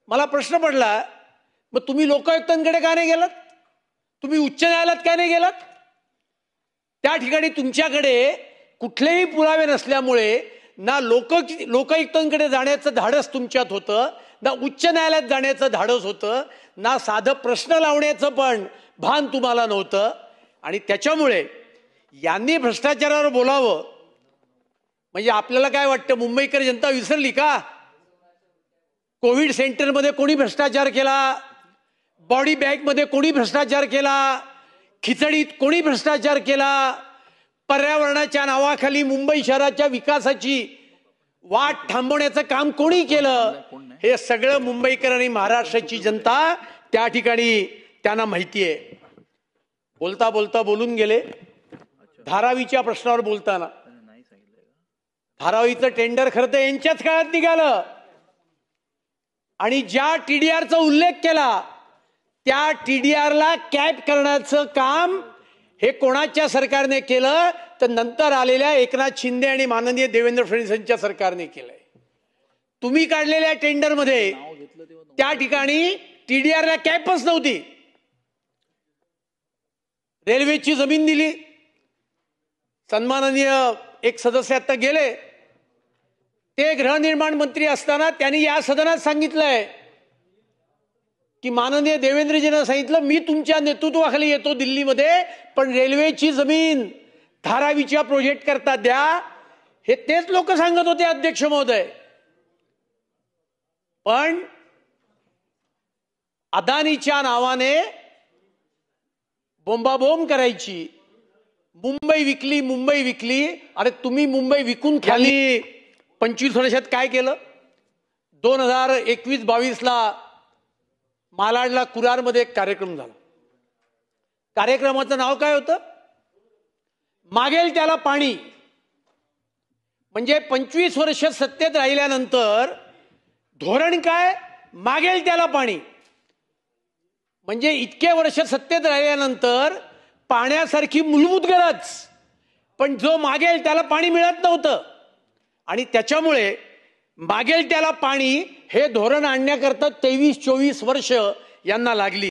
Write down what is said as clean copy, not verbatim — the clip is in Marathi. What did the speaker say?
मला प्रश्न पडला, मग तुम्ही लोकायुक्तांकडे का नाही गेलात? तुम्ही उच्च न्यायालयात का नाही गेलात? त्या ठिकाणी तुमच्याकडे कुठलेही पुरावे नसल्यामुळे ना लोकायुक्तांकडे जाण्याचं धाडस तुमच्यात होतं, ना उच्च न्यायालयात जाण्याचं धाडस होतं, ना साधं प्रश्न लावण्याचं पण भान तुम्हाला नव्हतं. आणि त्याच्यामुळे यांनी भ्रष्टाचारावर बोलावं म्हणजे आपल्याला काय वाटतं, मुंबईकर जनता विसरली का? कोविड सेंटरमध्ये कोणी भ्रष्टाचार केला? बॉडी बॅगमध्ये कोणी भ्रष्टाचार केला? खिचडीत कोणी भ्रष्टाचार केला? पर्यावरणाच्या नावाखाली मुंबई शहराच्या विकासाची वाट थांबवण्याचं काम कोणी केलं? हे सगळं मुंबईकर आणि महाराष्ट्राची जनता त्या ठिकाणी त्यांना माहिती आहे. बोलता बोलता बोलून गेले. धारावीच्या प्रश्नावर बोलताना, धारावीचं टेंडर खरं तर यांच्याच काळात निघालं आणि ज्या टीडीआरचा उल्लेख केला त्या टीडीआरला कॅप करण्याचं काम हे कोणाच्या सरकारने केलं? तर नंतर आलेल्या एकनाथ शिंदे आणि माननीय देवेंद्र फडणवीस यांच्या सरकारने केलंय. तुम्ही काढलेल्या टेंडरमध्ये त्या ठिकाणी टीडीआरला कॅपच नव्हती. रेल्वेची जमीन दिली. सन्माननीय एक सदस्य आता गेले, ते गृहनिर्माण मंत्री असताना त्यांनी या सदनात सांगितलंय की माननीय देवेंद्रजींना सांगितलं, मी तुमच्या नेतृत्वाखाली येतो दिल्लीमध्ये, पण रेल्वेची जमीन धारावीच्या प्रोजेक्ट करता द्या. हे तेच लोक सांगत होते अध्यक्ष महोदय. पण अदानीच्या नावाने बोंबाबोंब करायची, मुंबई विकली, मुंबई विकली. अरे तुम्ही मुंबई विकून खाली 25 वर्षात काय केलं? 2021-22ला मालाडला कुरारमध्ये एक कार्यक्रम झाला. कार्यक्रमाचं नाव काय होतं? मागेल त्याला पाणी. म्हणजे 25 वर्ष सत्तेत राहिल्यानंतर धोरण काय? मागेल त्याला पाणी. म्हणजे इतके वर्ष सत्तेत राहिल्यानंतर पाण्यासारखी मूलभूत गरज, पण जो मागेल त्याला पाणी मिळत नव्हतं. आणि त्याच्यामुळे मागेल त्याला पाणी हे धोरण आणण्याकरता 23-24 वर्ष यांना लागली.